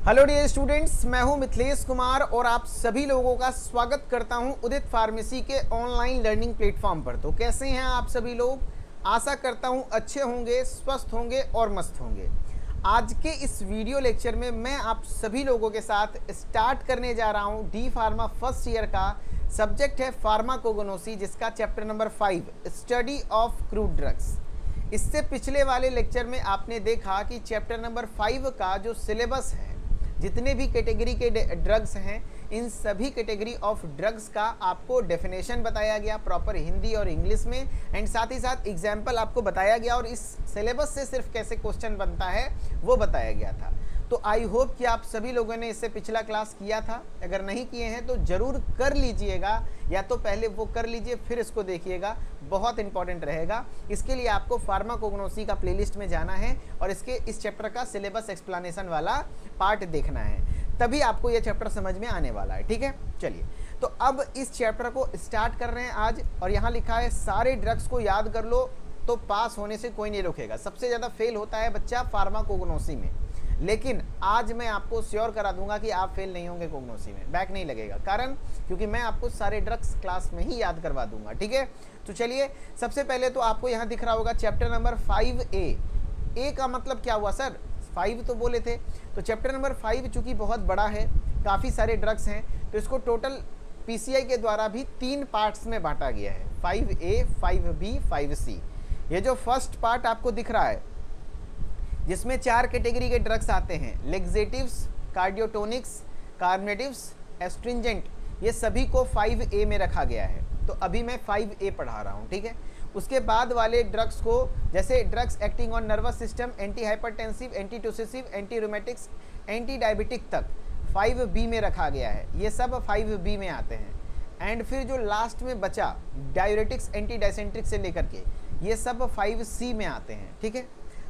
Hello dear students, मैं हूं मिथिलेश कुमार और आप सभी लोगों का स्वागत करता हूं उदित फार्मेसी के ऑनलाइन लर्निंग प्लेटफॉर्म पर। तो कैसे हैं आप सभी लोग? आशा करता हूं अच्छे होंगे, स्वस्थ होंगे और मस्त होंगे। आज के इस वीडियो लेक्चर में मैं आप सभी लोगों के साथ स्टार्ट करने जा रहा हूं डी फार्मा फर्स्ट ईयर का सब्जेक्ट है फार्माकोगनोसी, जिसका chapter number 5 study of crude drugs. इससे पिछले वाले लेक्चर में आपने देखा कि चैप्टर नंबर 5 का जो सिलेबस है, जितने भी कैटेगरी के ड्रग्स हैं, इन सभी कैटेगरी ऑफ ड्रग्स का आपको डेफिनेशन बताया गया प्रॉपर हिंदी और इंग्लिश में, एंड साथ ही साथ एग्जाम्पल आपको बताया गया और इस सिलेबस से सिर्फ कैसे क्वेश्चन बनता है वो बताया गया था। तो आई होप कि आप सभी लोगों ने इससे पिछला क्लास किया था। अगर नहीं किए हैं तो ज़रूर कर लीजिएगा, या तो पहले वो कर लीजिए फिर इसको देखिएगा, बहुत इंपॉर्टेंट रहेगा। इसके लिए आपको फार्माकोगनोसी का प्लेलिस्ट में जाना है और इसके इस चैप्टर का सिलेबस एक्सप्लेनेशन वाला पार्ट देखना है, तभी आपको ये चैप्टर समझ में आने वाला है। ठीक है, चलिए तो अब इस चैप्टर को स्टार्ट कर रहे हैं आज। और यहाँ लिखा है सारे ड्रग्स को याद कर लो तो पास होने से कोई नहीं रोकेगा। सबसे ज़्यादा फेल होता है बच्चा फार्माकोगनोसी में, लेकिन आज मैं आपको श्योर करा दूंगा कि आप फेल नहीं होंगे कोगनोसी में, बैक नहीं लगेगा। कारण क्योंकि मैं आपको सारे ड्रग्स क्लास में ही याद करवा दूंगा। ठीक है, तो चलिए सबसे पहले तो आपको यहाँ दिख रहा होगा चैप्टर नंबर 5A। ए का मतलब क्या हुआ सर? 5 तो बोले थे। तो चैप्टर नंबर 5 चूंकि बहुत बड़ा है, काफ़ी सारे ड्रग्स हैं, तो इसको टोटल PCI के द्वारा भी 3 पार्ट्स में बांटा गया है, 5A, 5B, 5C। ये जो फर्स्ट पार्ट आपको दिख रहा है जिसमें 4 कैटेगरी के ड्रग्स आते हैं, लेग्जेटिव्स, कार्डियोटोनिक्स, कार्बनेटिव्स, एस्ट्रिंजेंट, ये सभी को 5A में रखा गया है। तो अभी मैं 5A पढ़ा रहा हूँ। ठीक है, उसके बाद वाले ड्रग्स को, जैसे drugs acting on nervous system, anti hypertensive, anti tussive, anti rheumatics, anti diabetic तक 5B में रखा गया है। ये सब 5B में आते हैं। एंड फिर जो लास्ट में बचा डायूरेटिक्स, एंटी डायसेंट्रिक से लेकर के, ये सब 5C में आते हैं। ठीक है,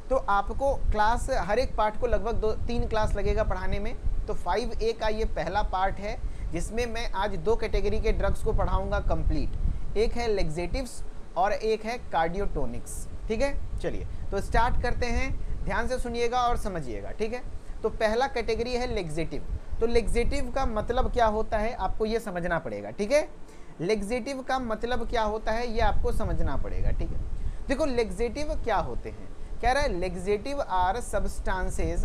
तो आपको क्लास हर एक पार्ट को लगभग 2-3 क्लास लगेगा पढ़ाने में। तो 5A का ये पहला पार्ट है जिसमें मैं आज 2 कैटेगरी के ड्रग्स को पढ़ाऊंगा कंप्लीट। एक है लेग्जेटिव्स और एक है कार्डियोटोनिक्स। ठीक है, चलिए तो स्टार्ट करते हैं, ध्यान से सुनिएगा और समझिएगा। ठीक है, तो पहला कैटेगरी है लेग्जेटिव। तो लेग्जेटिव का मतलब क्या होता है आपको ये समझना पड़ेगा। ठीक है, लेग्जेटिव का मतलब क्या होता है ये आपको समझना पड़ेगा। ठीक है, देखो लेग्जेटिव क्या होते हैं, कह रहा है laxative are substances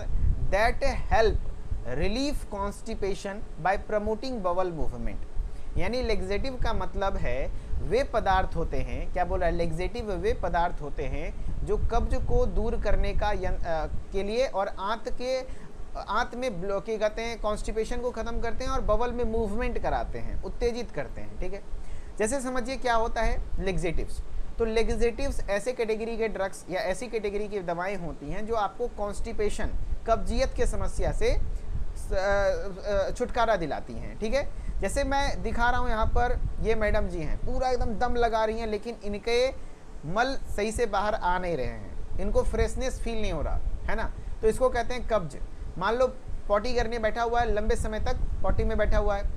that help relief constipation by promoting bowel movement. यानी लेग्जेटिव का मतलब है वे पदार्थ होते हैं, क्या बोल रहा है, लेग्जेटिव वे पदार्थ होते हैं जो कब्ज को दूर करने का के लिए और आंत में क्या कहते हैं, कॉन्स्टिपेशन को खत्म करते हैं और बवल में मूवमेंट कराते हैं, उत्तेजित करते हैं। ठीक है, जैसे समझिए क्या होता है लेग्जेटिव्स। तो लेग्जेटिव्स ऐसे कैटेगरी के ड्रग्स या ऐसी कैटेगरी की दवाएं होती हैं जो आपको कॉन्स्टिपेशन, कब्जियत के समस्या से छुटकारा दिलाती हैं। ठीक है, जैसे मैं दिखा रहा हूँ यहाँ पर, ये मैडम जी हैं, पूरा एकदम दम लगा रही हैं, लेकिन इनके मल सही से बाहर आ नहीं रहे हैं, इनको फ्रेशनेस फील नहीं हो रहा है ना, तो इसको कहते हैं कब्ज। मान लो पॉटी करने बैठा हुआ है, लंबे समय तक पॉटी में बैठा हुआ है,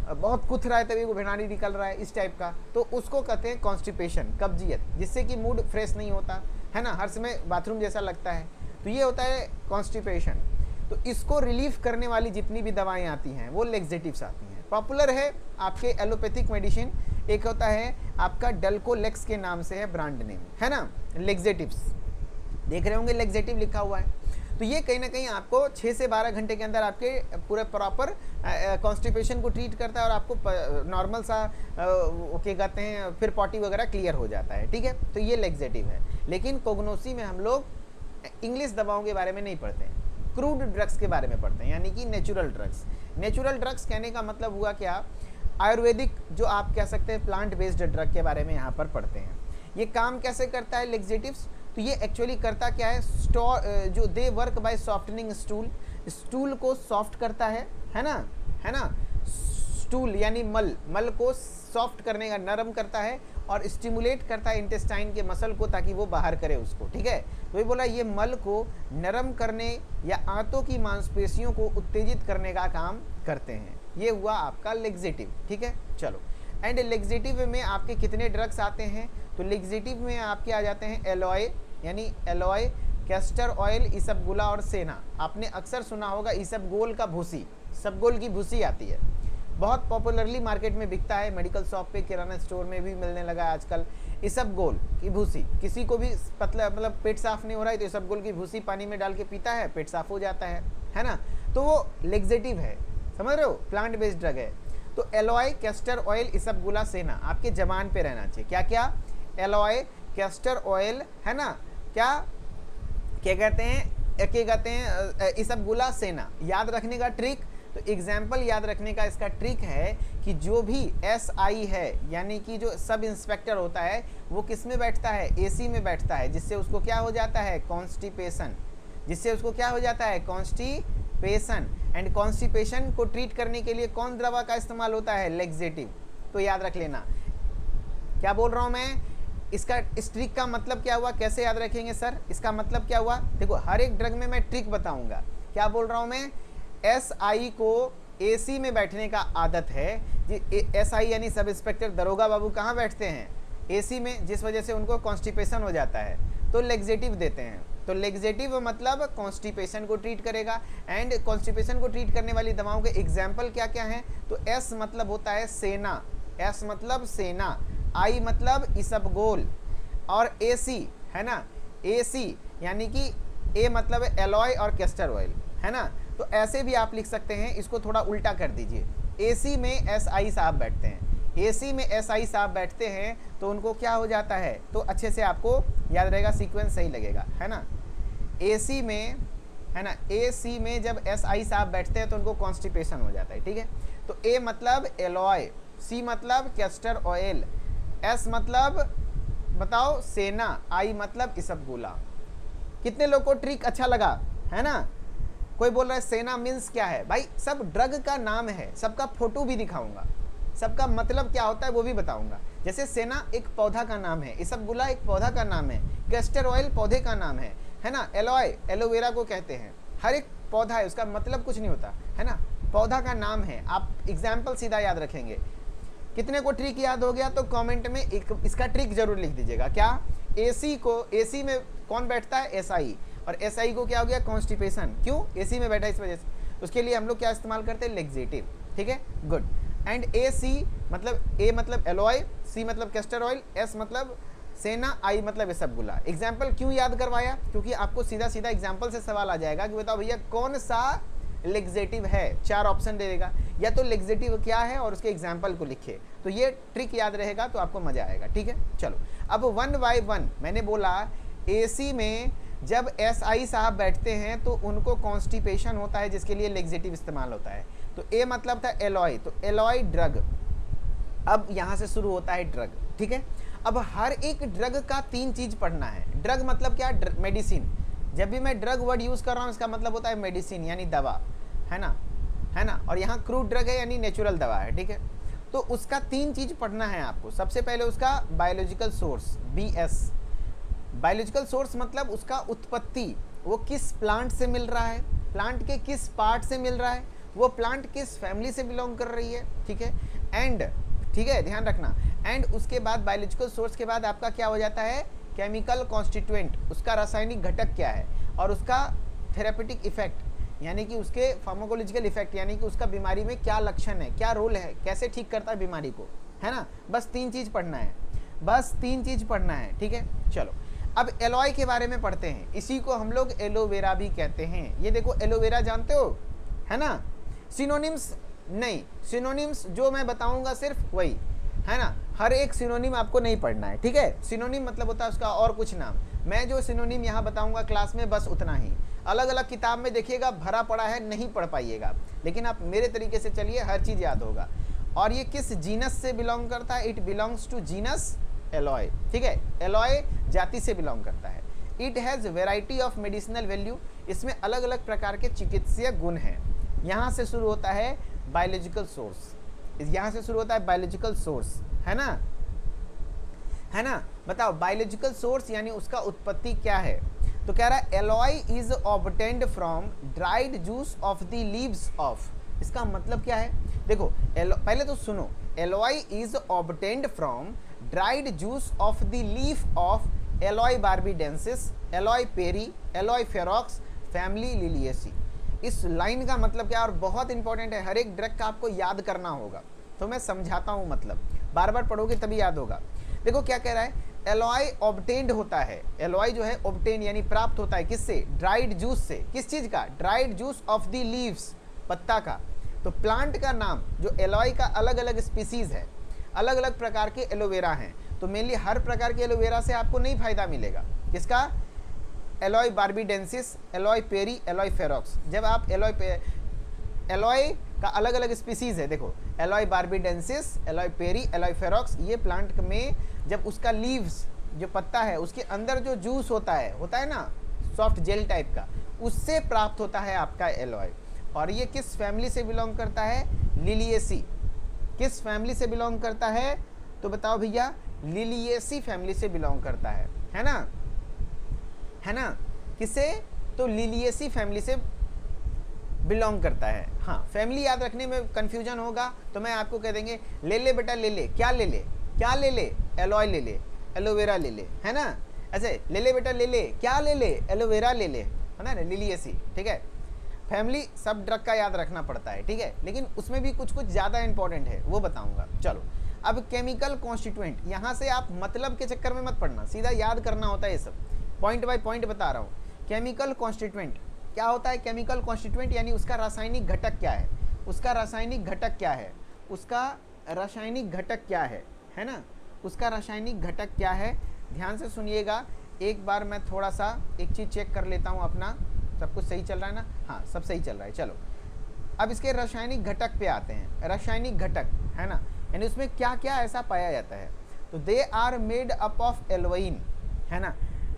बहुत कुथ रहा है, तभी वो भेड़ानी निकल रहा है, इस टाइप का, तो उसको कहते हैं कॉन्स्टिपेशन, कब्जियत, जिससे कि मूड फ्रेश नहीं होता है ना, हर समय बाथरूम जैसा लगता है, तो ये होता है कॉन्स्टिपेशन। तो इसको रिलीफ करने वाली जितनी भी दवाएं आती हैं वो लेग्जेटिव्स आती हैं। पॉपुलर है आपके एलोपैथिक मेडिसिन, एक होता है आपका डल्कोलेक्स के नाम से है ब्रांड नेम, है ना, लेग्जेटिव्स देख रहे होंगे, लेग्जेटिव लिखा हुआ है। तो ये कहीं ना कहीं आपको 6 से 12 घंटे के अंदर आपके पूरे प्रॉपर कॉन्स्टिपेशन को ट्रीट करता है और आपको नॉर्मल सा क्या कहते हैं फिर पॉटी वगैरह क्लियर हो जाता है। ठीक है, तो ये लेग्जेटिव है। लेकिन कोगनोसी में हम लोग इंग्लिश दवाओं के बारे में नहीं पढ़ते हैं, क्रूड ड्रग्स के बारे में पढ़ते हैं, यानी कि नेचुरल ड्रग्स। नेचुरल ड्रग्स कहने का मतलब हुआ क्या, आयुर्वेदिक जो आप कह सकते हैं प्लांट बेस्ड ड्रग के बारे में यहाँ पर पढ़ते हैं। ये काम कैसे करता है लेग्जेटिव्स, तो ये एक्चुअली करता क्या है, जो they work by softening stool, stool को सॉफ्ट करता है ना, स्टूल यानी मल को सॉफ्ट करने का, नरम करता है और स्टिमुलेट करता है इंटेस्टाइन के मसल को ताकि वो बाहर करे उसको। ठीक है, तो ये बोला ये मल को नरम करने या आंतों की मांसपेशियों को उत्तेजित करने का काम करते हैं। ये हुआ आपका लेग्जेटिव। ठीक है, चलो, एंड लेग्जेटिव में आपके कितने ड्रग्स आते हैं, तो लेग्जेटिव में आपके आ जाते हैं एलॉय, यानी एलॉय, कैस्टर ऑयल, इसबगोला और सेना। आपने अक्सर सुना होगा इसबगोल का भूसी, इसबगोल की भूसी आती है, बहुत पॉपुलरली मार्केट में बिकता है, मेडिकल शॉप पे, किराना स्टोर में भी मिलने लगा है आजकल। इसबगोल की भूसी, किसी को भी पतला मतलब पेट साफ नहीं हो रहा है तो इसबगोल की भूसी पानी में डाल के पीता है, पेट साफ हो जाता है ना। तो वो लेग्जेटिव है, समझ रहे हो, प्लांट बेस्ड ड्रग है। तो एलॉय, कैस्टर ऑयल, इसबगोला, सेना आपके जबान पे रहना चाहिए। क्या क्या? एलॉय, कैस्टर ऑयल, है ना, क्या क्या कहते हैं, इसबगोला, सेना। याद रखने का ट्रिक, तो एग्जाम्पल याद रखने का इसका ट्रिक है कि जो भी SI है, यानी कि जो सब इंस्पेक्टर होता है, वो किस में बैठता है? AC में बैठता है, जिससे उसको क्या हो जाता है? कॉन्स्टिपेशन। जिससे उसको क्या हो जाता है? कॉन्स्टिपेशन। एंड कॉन्स्टिपेशन को ट्रीट करने के लिए कौन दवा का इस्तेमाल होता है? लेग्जेटिव। तो याद रख लेना। क्या बोल रहा हूँ मैं? इसका इस ट्रिक का मतलब क्या हुआ? कैसे याद रखेंगे सर? इसका मतलब क्या हुआ? देखो, हर एक ड्रग में मैं ट्रिक बताऊंगा। क्या बोल रहा हूँ मैं? SI को AC में बैठने का आदत है जी। SI यानी सब इंस्पेक्टर दरोगा बाबू कहाँ बैठते हैं? AC में, जिस वजह से उनको कॉन्स्टिपेशन हो जाता है, तो लेग्जेटिव देते हैं। तो लेग्जेटिव मतलब कॉन्स्टिपेशन को ट्रीट करेगा। एंड कॉन्स्टिपेशन को ट्रीट करने वाली दवाओं के एग्जाम्पल क्या क्या हैं? तो S मतलब होता है सेना, S मतलब सेना, I मतलब इसबगोल, और AC है ना, AC यानी कि A मतलब एलॉय और कैस्टर ऑयल, है ना। तो ऐसे भी आप लिख सकते हैं, इसको थोड़ा उल्टा कर दीजिए। AC में SI साहब बैठते हैं, AC में SI साहब बैठते हैं, तो उनको क्या हो जाता है? तो अच्छे से आपको याद रहेगा, सीक्वेंस सही लगेगा, है ना। AC में, है ना, AC में जब SI साहब बैठते हैं तो उनको कॉन्स्टिपेशन हो जाता है, ठीक है। तो A मतलब एलॉय, C मतलब कैस्टर ऑयल, S मतलब बताओ सेना, I मतलब इसबगोला। कितने लोग को ट्रिक अच्छा लगा, है ना। कोई बोल रहा है सेना मीन्स क्या है? भाई सब ड्रग का नाम है, सबका फोटो भी दिखाऊंगा, सबका मतलब क्या होता है वो भी बताऊंगा। जैसे सेना एक पौधा का नाम है, इसबगोला एक पौधा का नाम है, कैस्टर ऑयल पौधे का नाम है ना, एलॉय एलोवेरा को कहते हैं। हर एक पौधा है, उसका मतलब कुछ नहीं होता, है ना, पौधा का नाम है। आप एग्जाम्पल सीधा याद रखेंगे। कितने को ट्रिक याद हो गया? तो कमेंट में एक इसका ट्रिक जरूर लिख दीजिएगा। क्या? AC में कौन बैठता है? SI, और SI को क्या हो गया? कॉन्स्टिपेशन। क्यों? AC में बैठा इस वजह से। उसके लिए हम लोग क्या इस्तेमाल करते हैं? लेग्जेटिव, ठीक है, गुड। एंड AC मतलब A मतलब एलॉय, C मतलब कैस्टर ऑयल, S मतलब सेना, I मतलब इसबगोला। एग्जाम्पल क्यों याद करवाया? क्योंकि आपको सीधा सीधा एग्जाम्पल से सवाल आ जाएगा कि बताओ भैया कौन सा लेग्जेटिव है। 4 ऑप्शन दे देगा, या तो लेग्जेटिव क्या है और उसके एग्जाम्पल को लिखे। तो ये ट्रिक याद रहेगा तो आपको मजा आएगा, ठीक है। चलो, अब 1 by 1 मैंने बोला AC में जब SI साहब बैठते हैं तो उनको कॉन्स्टिपेशन होता है, जिसके लिए लेग्जेटिव इस्तेमाल होता है। तो A मतलब था एलॉय, तो एलॉय ड्रग। अब यहाँ से शुरू होता है ड्रग, ठीक है। अब हर एक ड्रग का 3 चीज पढ़ना है। ड्रग मतलब क्या? मेडिसिन। जब भी मैं ड्रग वर्ड यूज कर रहा हूँ, इसका मतलब होता है मेडिसिन यानी दवा, है ना। और यहाँ क्रूड ड्रग है यानी नेचुरल दवा है, ठीक है। तो उसका 3 चीज पढ़ना है आपको। सबसे पहले उसका biological source, BS। Biological source मतलब उसका उत्पत्ति, वो किस प्लांट से मिल रहा है, प्लांट के किस पार्ट से मिल रहा है, वो प्लांट किस फैमिली से बिलोंग कर रही है, ठीक है। एंड, ठीक है, ध्यान रखना। एंड उसके बाद बायोलॉजिकल सोर्स के बाद आपका क्या हो जाता है? केमिकल कॉन्स्टिट्यूएंट, उसका रासायनिक घटक क्या है, और उसका थेरेपेटिक इफेक्ट यानी कि उसके फार्माकोलॉजिकल इफेक्ट, यानी कि उसका बीमारी में क्या लक्षण है, क्या रोल है, कैसे ठीक करता है बीमारी को, है ना। बस 3 चीज पढ़ना है, बस 3 चीज पढ़ना है, ठीक है। चलो, अब एलॉय के बारे में पढ़ते हैं। इसी को हम लोग एलोवेरा भी कहते हैं। ये देखो एलोवेरा जानते हो, है ना। सिनोनिम्स नहीं, सिनोनिम्स जो मैं बताऊंगा सिर्फ वही, है ना। हर एक सिनोनिम आपको नहीं पढ़ना है, ठीक है। सिनोनिम मतलब होता है उसका और कुछ नाम। मैं जो सिनोनिम यहाँ बताऊंगा क्लास में बस उतना ही। अलग अलग किताब में देखिएगा भरा पड़ा है, नहीं पढ़ पाइएगा, लेकिन आप मेरे तरीके से चलिए, हर चीज याद होगा। और ये किस जीनस से बिलोंग करता है? It belongs to genus aloe, ठीक है। एलॉय जाति से बिलोंग करता है। It has variety of medicinal value, इसमें अलग अलग प्रकार के चिकित्सीय गुण हैं। यहाँ से शुरू होता है बायोलॉजिकल सोर्स, यहाँ से शुरू होता है बायोलॉजिकल सोर्स, है ना, है ना। बताओ बायोलॉजिकल सोर्स यानी उसका उत्पत्ति क्या है? तो कह रहा है aloe is obtained from dried juice of the leaves of. इसका मतलब क्या है? देखो पहले तो सुनो, aloe is obtained from dried juice of the leaf of aloe barbadensis aloe perryi, aloe ferox, family liliaceae. इस लाइन का मतलब क्या है और बहुत इंपॉर्टेंट है, हर एक ड्रग का आपको याद करना होगा। तो मैं समझाता हूँ, मतलब बार बार पढ़ोगे तभी याद होगा। देखो क्या कह रहा है, एलॉय ऑब्टेन्ड होता है, एलॉय जो है ऑब्टेन यानी प्राप्त होता है किससे, ड्राइड जूस से। किस चीज का, dried juice of the leaves, पत्ता का। तो प्लांट का नाम जो एलॉय का अलग अलग स्पीसीज है, अलग अलग प्रकार के एलोवेरा हैं। तो मेनली हर प्रकार के एलोवेरा से आपको नहीं फायदा मिलेगा। किसका, aloe barbadensis, aloe perryi, aloe ferox. जब आप एलॉय का अलग अलग स्पीसीज है, देखो aloe barbadensis, aloe perryi, aloe ferox, ये प्लांट में जब उसका लीव्स जो पत्ता है उसके अंदर जो जूस होता है ना सॉफ्ट जेल टाइप का, उससे प्राप्त होता है आपका एलॉय। और ये किस फैमिली से बिलोंग करता है, लिलिएसी। किस फैमिली से बिलोंग करता है, तो बताओ भैया, लिलिएसी फैमिली से बिलोंग करता है ना, है ना। किसे, तो लिलिएसी फैमिली से बिलोंग करता है। हाँ, फैमिली याद रखने में कंफ्यूजन होगा तो मैं आपको कह देंगे, ले ले बेटा ले ले, क्या ले ले, क्या ले ले, एलॉय ले ले, एलोवेरा ले ले, है ना। ऐसे ले ले बेटा ले ले, क्या ले ले, एलोवेरा ले ले, है ना, लिलिएसी। ठीक है, फैमिली सब ड्रग का याद रखना पड़ता है, ठीक है, लेकिन उसमें भी कुछ कुछ ज़्यादा इंपॉर्टेंट है, वो बताऊंगा। चलो, अब केमिकल कॉन्स्टिट्यूएंट, यहाँ से आप मतलब के चक्कर में मत पढ़ना, सीधा याद करना होता है ये सब, पॉइंट बाय पॉइंट बता रहा हूँ। केमिकल कॉन्स्टिट्यूएंट क्या होता है, केमिकल कॉन्स्टिट्यूएंट यानी उसका रासायनिक घटक क्या है, उसका रासायनिक घटक क्या है, उसका रासायनिक घटक क्या है ना, उसका रासायनिक घटक क्या है। ध्यान से सुनिएगा, एक बार मैं थोड़ा सा एक चीज़ चेक कर लेता हूँ अपना, सब कुछ सही चल रहा है ना, हाँ सब सही चल रहा है। चलो अब इसके रासायनिक घटक पे आते हैं। रासायनिक घटक है ना, यानी उसमें क्या क्या ऐसा पाया जाता है। तो they are made up of aloin, है ना।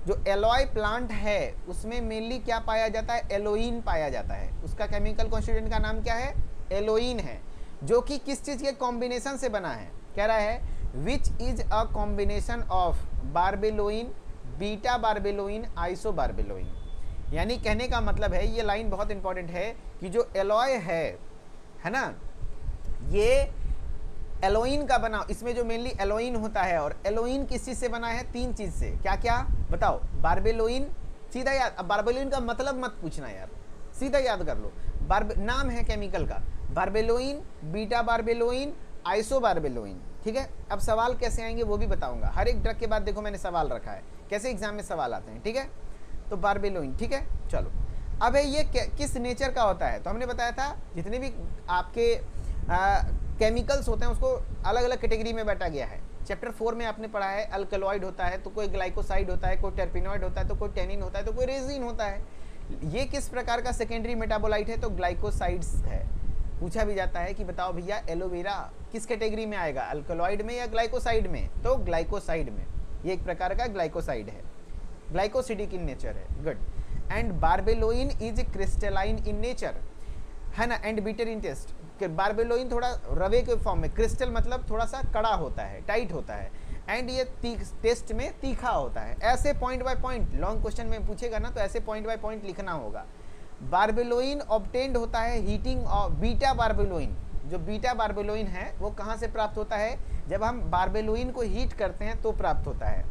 जो एलॉय प्लांट है उसमें मेनली क्या पाया जाता है, एलोइन पाया जाता है। उसका केमिकल कॉन्स्टिट्यूएंट का नाम क्या है, एलोइन है, जो कि किस चीज़ के कॉम्बिनेशन से बना है, कह रहा है which is a combination of barbaloin, beta barbaloin, iso barbaloin. यानी कहने का मतलब है, ये लाइन बहुत इंपॉर्टेंट है कि जो एलॉय है ना, ये एलोइन का बना, इसमें जो मेनली एलोइन होता है, और एलोइन किस चीज़ से बना है, तीन चीज़ से। क्या क्या बताओ, बारबेलोइन, सीधा याद, अब बारबेलोइन का मतलब मत पूछना यार, सीधा याद कर लो। नाम है केमिकल का, बारबेलोइन, बीटा बारबेलोइन, आइसो बारबेलोइन। ठीक है, अब सवाल कैसे आएंगे वो भी बताऊंगा। हर एक ड्रग के बाद देखो मैंने सवाल रखा है, कैसे एग्जाम में सवाल आते हैं। ठीक है, तो बारबेलोइन, ठीक है। चलो अब है ये किस नेचर का होता है, तो हमने बताया था जितने भी आपके केमिकल्स होते हैं उसको अलग अलग कैटेगरी में बांटा गया है। चैप्टर 4 में आपने पढ़ा है, अल्कलॉइड होता है तो कोई ग्लाइकोसाइड होता है, कोई टर्पिनॉइड होता है तो कोई टेनिन होता है तो कोई रेजिन होता है। ये किस प्रकार का सेकेंडरी मेटाबोलाइट है, तो ग्लाइकोसाइड्स है। पूछा भी जाता है कि बताओ भैया एलोवेरा किस कैटेगरी में आएगा, अल्कलॉइड में या ग्लाइकोसाइड में, तो ग्लाइकोसाइड में। ये एक प्रकार का ग्लाइकोसाइड है, ग्लाइकोसिडिक इन नेचर है। Good. And barbaloin is crystalline in nature, है ना, and bitter in taste. Barbaloin थोड़ा रवे के फॉर्म में, क्रिस्टल मतलब थोड़ा सा कड़ा होता है, टाइट होता है, एंड ये टेस्ट में तीखा होता है। ऐसे point by point long question में पूछेगा ना, तो ऐसे पॉइंट बाय पॉइंट लिखना होगा। बारबेलोइन ऑब्टेन्ड होता है हीटिंग ऑफ बीटा बारबेलोइन। जो बीटा बारबेलोइन है वो कहाँ से प्राप्त होता है, जब हम बारबेलोइन को हीट करते हैं तो प्राप्त होता है।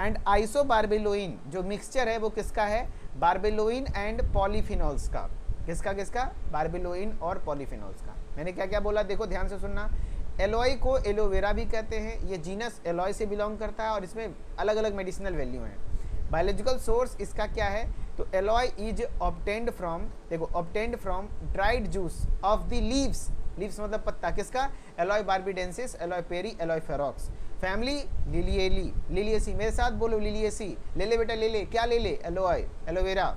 एंड आइसो बारबेलोइन जो मिक्सचर है वो किसका है, बारबेलोइन एंड पॉलीफिनॉल्स का। किसका किसका, बारबेलोइन और पॉलीफिनॉल्स का। मैंने क्या क्या बोला, देखो ध्यान से सुनना। एलॉय को एलोवेरा भी कहते हैं, ये जीनस एलॉय से बिलोंग करता है और इसमें अलग अलग मेडिसिनल वैल्यू हैं। बायोलॉजिकल सोर्स इसका क्या है, तो एलॉय इज ऑब्टेन्ड फ्रॉम, देखो obtained from dried juice of the leaves, leaves मतलब पत्ता, किसका, aloe barbadensis, aloe perryi, aloe ferox. Family liliaceae, मेरे साथ बोलो लिलिएसी। ले ले बेटा ले ले, क्या ले ले, एलॉय, एलोवेरा।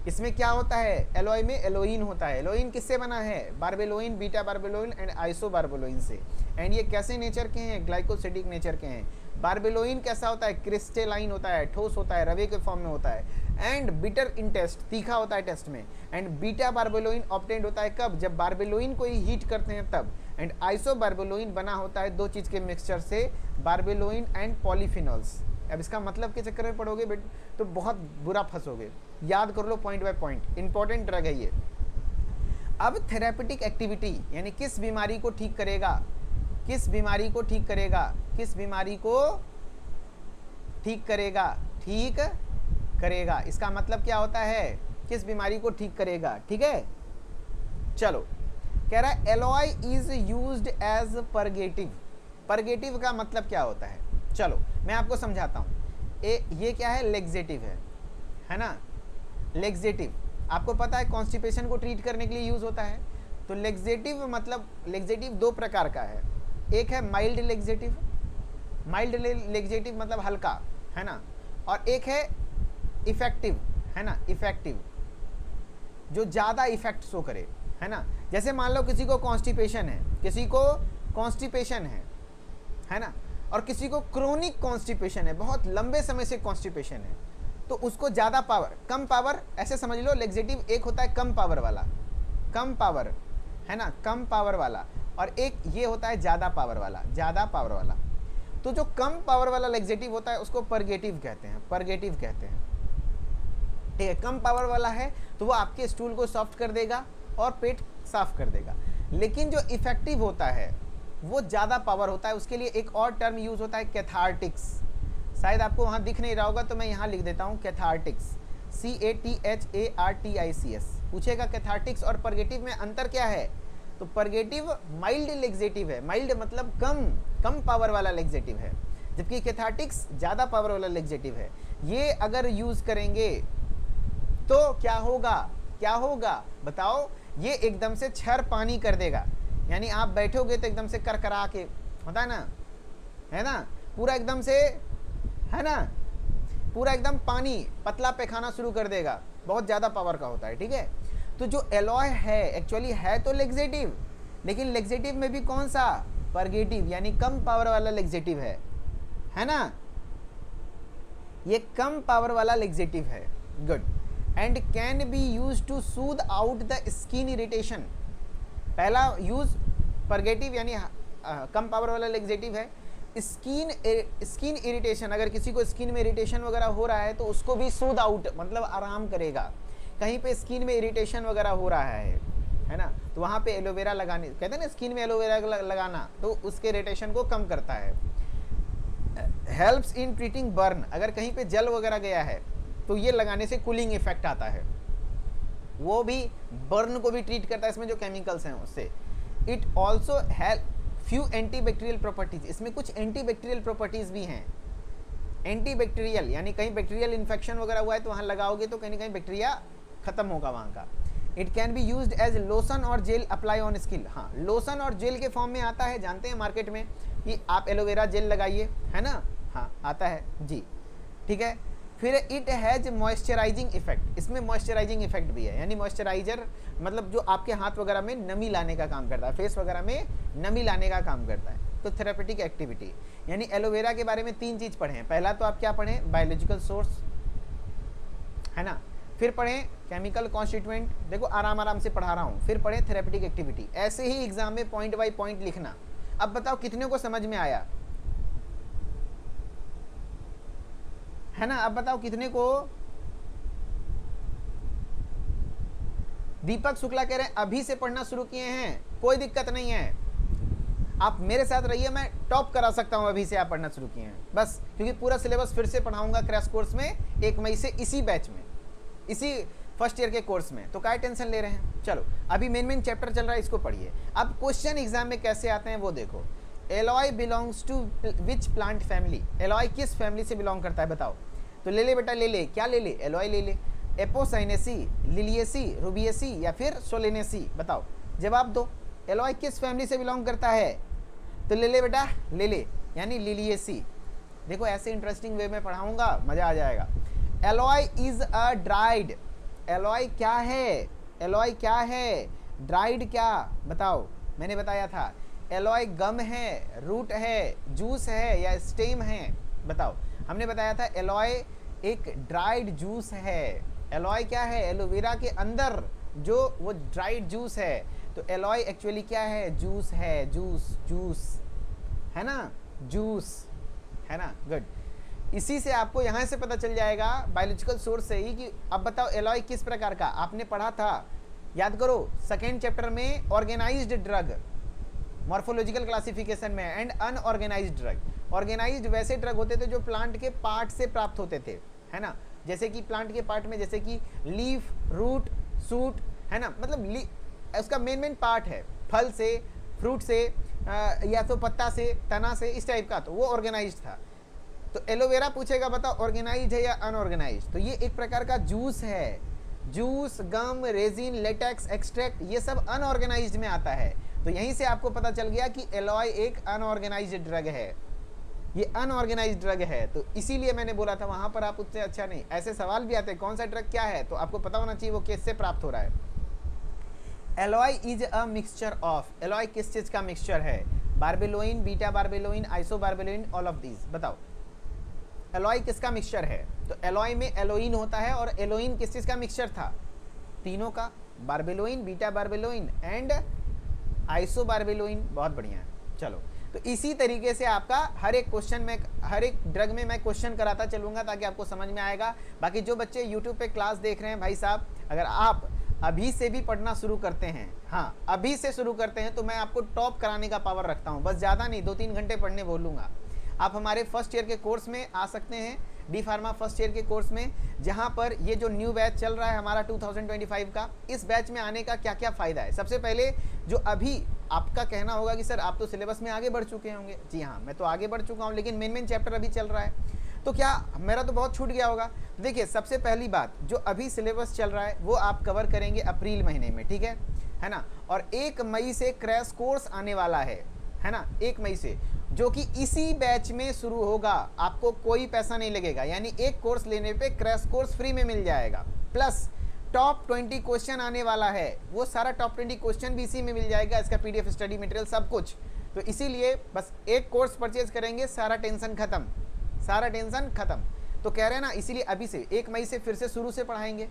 इसमें क्या होता है, एलॉय में एलोइन होता है। एलोइन किससे बना है, बारबेलोइन, बीटा बारबेलोइन एंड आइसो बारबेलोइन से। एंड ये कैसे नेचर के हैं, ग्लाइकोसिडिक नेचर के हैं। बारबेलोइन कैसा होता है, क्रिस्टेलाइन होता है, ठोस होता है, रवे के फॉर्म में होता है, एंड बिटर इन टेस्ट, तीखा होता है टेस्ट में। एंड बीटा बारबेलोइन ऑब्टेन्ड होता है कब, जब बारबेलोइन को ही हीट करते हैं तब। एंड आइसो बारबेलोइन बना होता है दो चीज़ के मिक्सचर से, बारबेलोइन एंड पॉलीफिनॉल्स। अब इसका मतलब के चक्कर में पढ़ोगे बेट तो बहुत बुरा फंसोगे, याद कर लो point by point, important drug है ये। अब थेरेपेटिक एक्टिविटी यानी किस बीमारी को ठीक करेगा, किस बीमारी को ठीक करेगा, किस बीमारी को ठीक करेगा, ठीक करेगा। इसका मतलब क्या होता है, किस बीमारी को ठीक करेगा। ठीक है, चलो कह रहा है aloe is used as purgative. Purgative का मतलब क्या होता है, चलो मैं आपको समझाता हूँ। ये क्या है, लेग्जेटिव है ना। लेग्जेटिव आपको पता है कॉन्स्टिपेशन को ट्रीट करने के लिए यूज होता है। तो लेग्जेटिव मतलब, लेग्जेटिव दो प्रकार का है। एक है माइल्ड लेग्जेटिव, माइल्ड लेग्जेटिव मतलब हल्का, है ना। और एक है इफेक्टिव, है ना, इफेक्टिव जो ज़्यादा इफेक्ट शो करे, है ना। जैसे मान लो किसी को कॉन्स्टिपेशन है, किसी को कॉन्स्टिपेशन है ना, और किसी को क्रोनिक कॉन्स्टिपेशन है, बहुत लंबे समय से कॉन्स्टिपेशन है, तो उसको ज़्यादा पावर, कम पावर, ऐसे समझ लो लेग्जेटिव एक होता है कम पावर वाला, कम पावर, है ना, कम पावर वाला, और एक ये होता है ज़्यादा पावर वाला, ज़्यादा पावर वाला। तो जो कम पावर वाला लेग्जेटिव होता है उसको परगेटिव कहते हैं, परगेटिव कहते हैं। ठीक है, कम पावर वाला है तो वो आपके स्टूल को सॉफ्ट कर देगा और पेट साफ कर देगा। लेकिन जो इफेक्टिव होता है वो ज़्यादा पावर होता है, उसके लिए एक और टर्म यूज़ होता है कैथार्टिक्स। शायद आपको वहाँ दिख नहीं रहा होगा तो मैं यहाँ लिख देता हूँ कैथार्टिक्स, CATHARTICS। पूछेगा कैथार्टिक्स और परगेटिव में अंतर क्या है, तो परगेटिव माइल्ड लेग्जेटिव है, माइल्ड मतलब कम पावर वाला लेग्जेटिव है, जबकि कैथार्टिक्स ज़्यादा पावर वाला लेग्जेटिव है। ये अगर यूज़ करेंगे तो क्या होगा, क्या होगा बताओ, ये एकदम से छर पानी कर देगा, यानी आप बैठोगे तो एकदम से करकरा के होता है ना, पूरा एकदम से, है ना, पूरा एकदम पानी पतला पैखाना शुरू कर देगा, बहुत ज़्यादा पावर का होता है। ठीक है, तो जो एलॉय है एक्चुअली है तो लेग्जेटिव, लेकिन लेग्जेटिव में भी कौन सा, परगेटिव, यानी कम पावर वाला लेग्जेटिव है ना, ये कम पावर वाला लेग्जेटिव है। Good. And can be use to soothe out the skin irritation. पहला यूज परगेटिव यानी कम पावर वाला लेग्जेटिव है। स्किन इरिटेशन, अगर किसी को स्किन में इरिटेशन वगैरह हो रहा है तो उसको भी सूद आउट मतलब आराम करेगा। कहीं पे स्किन में इरिटेशन वगैरह हो रहा है ना, तो वहाँ पे एलोवेरा लगाने, कहते हैं ना स्किन में एलोवेरा लगाना, तो उसके इरिटेशन को कम करता है। हेल्प्स इन ट्रीटिंग बर्न, अगर कहीं पे जल वगैरह गया है तो ये लगाने से कूलिंग इफेक्ट आता है, वो भी बर्न को भी ट्रीट करता है, इसमें जो केमिकल्स हैं उससे। It also help few antibacterial properties, इसमें कुछ एंटीबैक्टीरियल प्रॉपर्टीज भी हैं। एंटीबैक्टीरियल यानी कहीं बैक्टीरियल इन्फेक्शन वगैरह हुआ है तो वहाँ लगाओगे तो कहीं ना कहीं बैक्टीरिया खत्म होगा वहाँ का। It can be used as lotion और जेल अप्लाई ऑन स्किन। हाँ, लोशन और जेल के फॉर्म में आता है, जानते हैं मार्केट में कि आप एलोवेरा जेल लगाइए, है ना, हाँ आता है जी। ठीक है, फिर इट हैज़ मॉइस्चराइजिंग इफेक्ट, इसमें मॉइस्चराइजिंग इफेक्ट भी है, यानी मॉइस्चराइजर मतलब जो आपके हाथ वगैरह में नमी लाने का काम करता है, फेस वगैरह में नमी लाने का काम करता है। तो थेरेपेटिक एक्टिविटी, यानी एलोवेरा के बारे में 3 चीज़ पढ़े हैं। पहला तो आप क्या पढ़ें, बायोलॉजिकल सोर्स, है ना, फिर पढ़ें केमिकल कॉन्स्टिट्यूएंट, देखो आराम आराम से पढ़ा रहा हूँ, फिर पढ़ें थेरेपेटिक एक्टिविटी। ऐसे ही एग्जाम में पॉइंट बाय पॉइंट लिखना। अब बताओ कितने को समझ में आया, है ना, अब बताओ कितने को। दीपक शुक्ला कह रहे हैं अभी से पढ़ना शुरू किए हैं, कोई दिक्कत नहीं है, आप मेरे साथ रहिए, मैं टॉप करा सकता हूं अभी से आप पढ़ना शुरू किए हैं बस, क्योंकि पूरा सिलेबस फिर से पढ़ाऊंगा क्रैश कोर्स में 1 मई से, इसी बैच में, इसी फर्स्ट ईयर के कोर्स में, तो क्या टेंशन ले रहे हैं। चलो अभी मेन चैप्टर चल रहा है, इसको पढ़िए। अब क्वेश्चन एग्जाम में कैसे आते हैं वो देखो। Aloe belongs to which plant family, aloe किस फैमिली से बिलोंग करता है बताओ। तो ले ले बेटा, ले ले, क्या ले ले, एलॉय ले ले। एपोसाइनेसी, लिलिएसी, रूबिएसी या फिर सोलेनेसी, बताओ जवाब दो। एलॉय किस फैमिली से बिलोंग करता है, तो ले ले बेटा, ले ले, यानी लिलिएसी। देखो ऐसे इंटरेस्टिंग वे में पढ़ाऊंगा, मज़ा आ जाएगा। Alloy is a dried, alloy क्या है, एलॉय क्या है, ड्राइड क्या बताओ, मैंने बताया था। एलॉय गम है, रूट है, जूस है या स्टेम है, बताओ। हमने बताया था एलॉय एक ड्राइड जूस है। एलॉय क्या है, एलोवेरा के अंदर जो वो ड्राइड जूस है, तो एलॉय एक्चुअली क्या है, जूस है, जूस है ना, जूस है ना। गुड, इसी से आपको यहाँ से पता चल जाएगा बायोलॉजिकल सोर्स से ही कि अब बताओ एलॉय किस प्रकार का, आपने पढ़ा था, याद करो सेकेंड चैप्टर में ऑर्गेनाइज्ड ड्रग, मॉर्फोलॉजिकल क्लासिफिकेशन में, एंड अनऑर्गेनाइज्ड ड्रग। ऑर्गेनाइज्ड वैसे ड्रग होते थे जो प्लांट के पार्ट से प्राप्त होते थे, है ना, जैसे कि प्लांट के पार्ट में, जैसे कि लीफ, रूट, शूट, है ना, मतलब उसका मेन पार्ट है, फल से, फ्रूट से, या तो पत्ता से, तना से, इस टाइप का, तो वो ऑर्गेनाइज्ड था। तो एलोवेरा पूछेगा बताओ ऑर्गेनाइज्ड है या अनऑर्गेनाइज्ड, तो ये एक प्रकार का जूस है। जूस, गम, रेजिन, लेटेक्स, एक्सट्रैक्ट, ये सब अनऑर्गेनाइज्ड में आता है। तो यहीं से आपको पता चल गया कि एलॉय एक अनऑर्गेनाइज्ड ड्रग है, ये अनऑर्गेनाइज्ड ड्रग है। तो इसीलिए मैंने बोला था वहां पर आप उससे अच्छा नहीं, ऐसे सवाल भी आते हैं कौन सा ड्रग क्या है, तो आपको पता होना चाहिए वो किससे प्राप्त हो रहा है। Aloe is a mixture of, alloy किस चीज का मिक्सचर है, बार्बेलोइन, बीटा बार्बेलोइन, आइसोबार्बेलोइन, ऑल ऑफ दीज, बताओ एलॉय किसका मिक्सचर है। तो एलॉय में एलोइन होता है, और एलोइन किस चीज का मिक्सचर था, तीनों का, बार्बेलोइन, बीटा बार्बेलोइन एंड आइसोबार्बेलोइन। बहुत बढ़िया है। चलो, तो इसी तरीके से आपका हर एक क्वेश्चन में, हर एक ड्रग में मैं क्वेश्चन कराता चलूंगा ताकि आपको समझ में आएगा। बाकी जो बच्चे यूट्यूब पे क्लास देख रहे हैं भाई साहब, अगर आप अभी से भी पढ़ना शुरू करते हैं, हाँ अभी से शुरू करते हैं, तो मैं आपको टॉप कराने का पावर रखता हूँ, बस ज़्यादा नहीं, 2-3 घंटे पढ़ने बोलूँगा। आप हमारे फर्स्ट ईयर के कोर्स में आ सकते हैं, डी फार्मा फर्स्ट ईयर के कोर्स में, जहां पर ये जो न्यू बैच चल रहा है हमारा 2025 का, इस बैच में आने का क्या क्या फ़ायदा है। सबसे पहले जो अभी आपका कहना होगा कि सर आप तो सिलेबस में आगे बढ़ चुके होंगे, जी हाँ मैं तो आगे बढ़ चुका हूँ, लेकिन मेन चैप्टर अभी चल रहा है, तो क्या मेरा तो बहुत छूट गया होगा। देखिए सबसे पहली बात, जो अभी सिलेबस चल रहा है वो आप कवर करेंगे अप्रैल महीने में, ठीक है ना, और 1 मई से क्रैश कोर्स आने वाला है ना, 1 मई से, जो कि इसी बैच में शुरू होगा, आपको कोई पैसा नहीं लगेगा, यानी एक कोर्स लेने पे क्रैश कोर्स फ्री में मिल जाएगा, प्लस टॉप 20 क्वेश्चन आने वाला है, वो सारा टॉप 20 क्वेश्चन भी इसी में मिल जाएगा, इसका पीडीएफ, स्टडी मटेरियल, सब कुछ। तो इसीलिए बस एक कोर्स परचेज करेंगे, सारा टेंशन खत्म, सारा टेंशन खत्म। तो कह रहे हैं ना, इसीलिए अभी से 1 मई से फिर से शुरू से पढ़ाएंगे,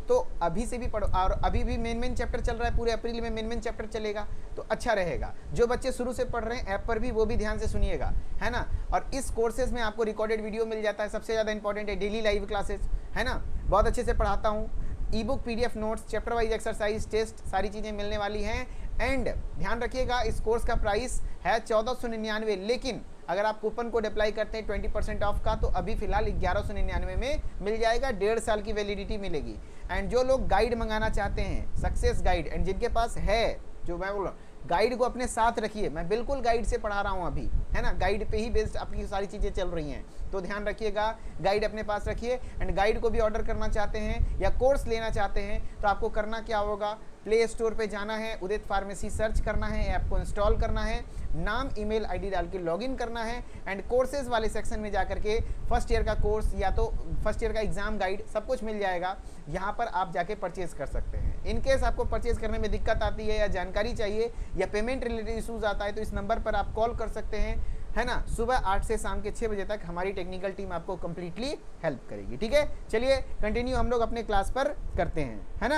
तो अभी से भी पढ़ो, और अभी भी मेन चैप्टर चल रहा है, पूरे अप्रैल में मेन चैप्टर चलेगा, तो अच्छा रहेगा। जो बच्चे शुरू से पढ़ रहे हैं ऐप पर भी, वो भी ध्यान से सुनिएगा, है ना। और इस कोर्सेज में आपको रिकॉर्डेड वीडियो मिल जाता है, सबसे ज़्यादा इंपॉर्टेंट है डेली लाइव क्लासेस, है ना, बहुत अच्छे से पढ़ाता हूँ, ebook, PDF notes, chapter wise exercise, test, सारी चीज़ें मिलने वाली हैं। एंड ध्यान रखिएगा इस कोर्स का प्राइस है 1499, लेकिन अगर आप कूपन कोड अप्लाई करते हैं 20% ऑफ का, तो अभी फिलहाल 1199 में मिल जाएगा, 1.5 साल की वैलिडिटी मिलेगी। एंड जो लोग गाइड मंगाना चाहते हैं, सक्सेस गाइड, एंड जिनके पास है, जो मैं बोल रहा हूँ, गाइड को अपने साथ रखिए, मैं बिल्कुल गाइड से पढ़ा रहा हूँ अभी, है ना, गाइड पे ही बेस्ड आपकी सारी चीज़ें चल रही हैं, तो ध्यान रखिएगा, गाइड अपने पास रखिए। एंड गाइड को भी ऑर्डर करना चाहते हैं या कोर्स लेना चाहते हैं, तो आपको करना क्या होगा, प्ले स्टोर पे जाना है, उदित फार्मेसी सर्च करना है, ऐप को इंस्टॉल करना है, नाम, ईमेल आईडी डाल के लॉगिन करना है, एंड कोर्सेज वाले सेक्शन में जाकर के फर्स्ट ईयर का कोर्स या तो फर्स्ट ईयर का एग्जाम गाइड सब कुछ मिल जाएगा, यहाँ पर आप जाके परचेज कर सकते हैं। इन केस आपको परचेज करने में दिक्कत आती है या जानकारी चाहिए या पेमेंट रिलेटेड इशूज़ आता है, तो इस नंबर पर आप कॉल कर सकते हैं, है ना। सुबह 8 से शाम के 6 बजे तक हमारी टेक्निकल टीम आपको कंप्लीटली हेल्प करेगी, ठीक है। चलिए कंटिन्यू हम लोग अपने क्लास पर करते हैं, है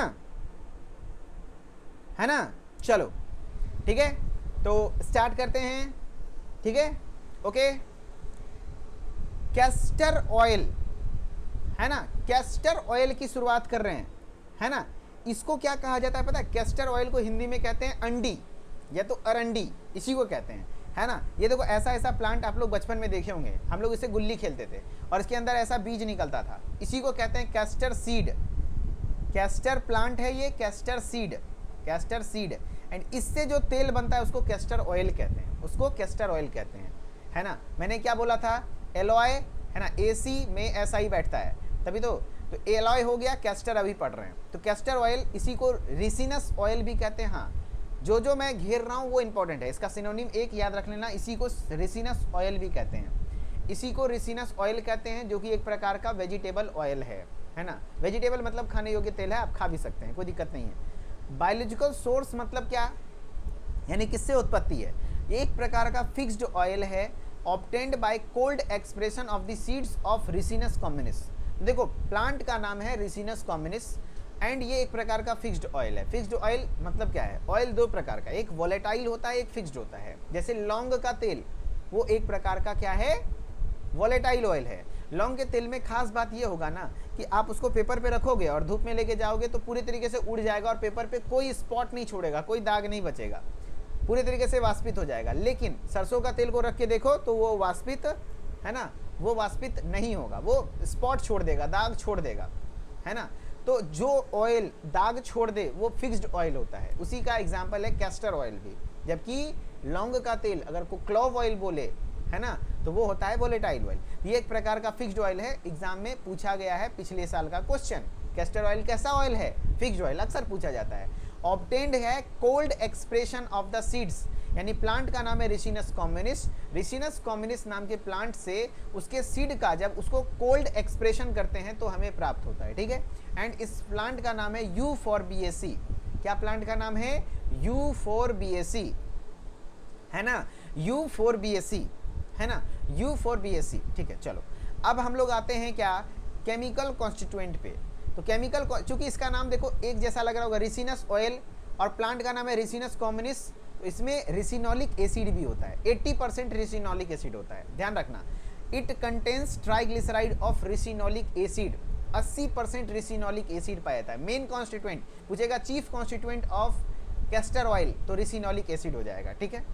ना, चलो ठीक है, तो स्टार्ट करते हैं, ठीक है, ओके। कैस्टर ऑयल, है ना, कैस्टर ऑयल की शुरुआत कर रहे हैं, है ना। इसको क्या कहा जाता है पता है, कैस्टर ऑयल को हिंदी में कहते हैं अंडी या तो अरंडी, इसी को कहते हैं, है ना। ये देखो ऐसा प्लांट आप लोग बचपन में देखे होंगे, हम लोग इससे गुल्ली खेलते थे और इसके अंदर ऐसा बीज निकलता था, इसी को कहते हैं कैस्टर सीड। कैस्टर प्लांट है ये, कैस्टर सीड, एंड इससे जो तेल बनता है उसको कैस्टर ऑयल कहते हैं, उसको कैस्टर ऑयल कहते हैं, है ना। मैंने क्या बोला था, एलॉय, है ना, एसी में ऐसा ही बैठता है, तभी तो एलॉय हो गया, कैस्टर अभी पढ़ रहे हैं, तो कैस्टर ऑयल, इसी को रिसिनस ऑयल भी कहते हैं। हाँ, जो मैं घेर रहा हूँ वो इंपॉर्टेंट है, इसका सिनोनिम एक याद रख लेना, इसी को रिसिनस ऑयल भी कहते हैं, इसी को रिसिनस ऑयल कहते हैं, जो कि एक प्रकार का वेजिटेबल ऑयल है ना। वेजिटेबल मतलब खाने योग्य तेल है, आप खा भी सकते हैं, कोई दिक्कत नहीं है। बायोलॉजिकल सोर्स मतलब क्या, यानी किससे उत्पत्ति है, ये एक प्रकार का फिक्स्ड ऑयल है, obtained by cold expression of the seeds of ricinus communis. देखो प्लांट का नाम है रिसिनस कॉम्युनिस, एंड ये एक प्रकार का फिक्स्ड ऑयल है। फिक्स्ड ऑयल मतलब क्या है, ऑयल 2 प्रकार का, एक वोलेटाइल होता है, एक फिक्स्ड होता है। जैसे लौंग का तेल, वो एक प्रकार का क्या है, वोलेटाइल ऑयल है। लौंग के तेल में खास बात ये होगा ना कि आप उसको पेपर पे रखोगे और धूप में लेके जाओगे तो पूरी तरीके से उड़ जाएगा और पेपर पे कोई स्पॉट नहीं छोड़ेगा, कोई दाग नहीं बचेगा, पूरी तरीके से वाष्पित हो जाएगा। लेकिन सरसों का तेल को रख के देखो तो वो वाष्पित, है ना, वो वाष्पित नहीं होगा, वो स्पॉट छोड़ देगा, दाग छोड़ देगा, है ना। तो जो ऑयल दाग छोड़ दे वो फिक्स्ड ऑयल होता है, उसी का एग्जाम्पल है कैस्टर ऑयल भी। जबकि लौंग का तेल अगर को क्लोव ऑयल बोले, है ना, तो वो होता है वोलेटाइल ऑयल। ये एक प्रकार का फिक्स्ड ऑयल है, एग्जाम में पूछा गया है पिछले साल का क्वेश्चन। कैस्टर ऑयल कैसा ऑयल है? फिक्स्ड ऑयल, अक्सर पूछा जाता है। ऑब्टेन्ड है cold expression of the seeds, यानी प्लांट का नाम है रिसिनस कॉम्युनिस। रिसिनस कॉम्युनिस नाम के प्लांट से उसके सीड का जब उसको कोल्ड एक्सप्रेशन करते हैं तो हमें प्राप्त होता है, ठीक है। एंड इस प्लांट का नाम है U4BAC। क्या प्लांट का नाम है? U4BAC, है ना, U4BAC, है ना, U4BAC, ठीक है। चलो अब हम लोग आते हैं क्या, केमिकल कॉन्स्टिट्यूएंट पे। तो केमिकल, चूंकि इसका नाम देखो एक जैसा लग रहा होगा, रिसिनस ऑयल, और प्लांट का नाम है रिसिनस कॉम्युनिस, तो इसमें रिसिनोलिक एसिड भी होता है, 80% रिसिनोलिक एसिड होता है, ध्यान रखना। It contains triglyceride of ricinoleic acid, 80% ricinoleic acid पाया जाता है। मेन कॉन्स्टिट्यूएंट पूछेगा, chief constituent of castor oil, तो रिसिनोलिक एसिड हो जाएगा, ठीक है।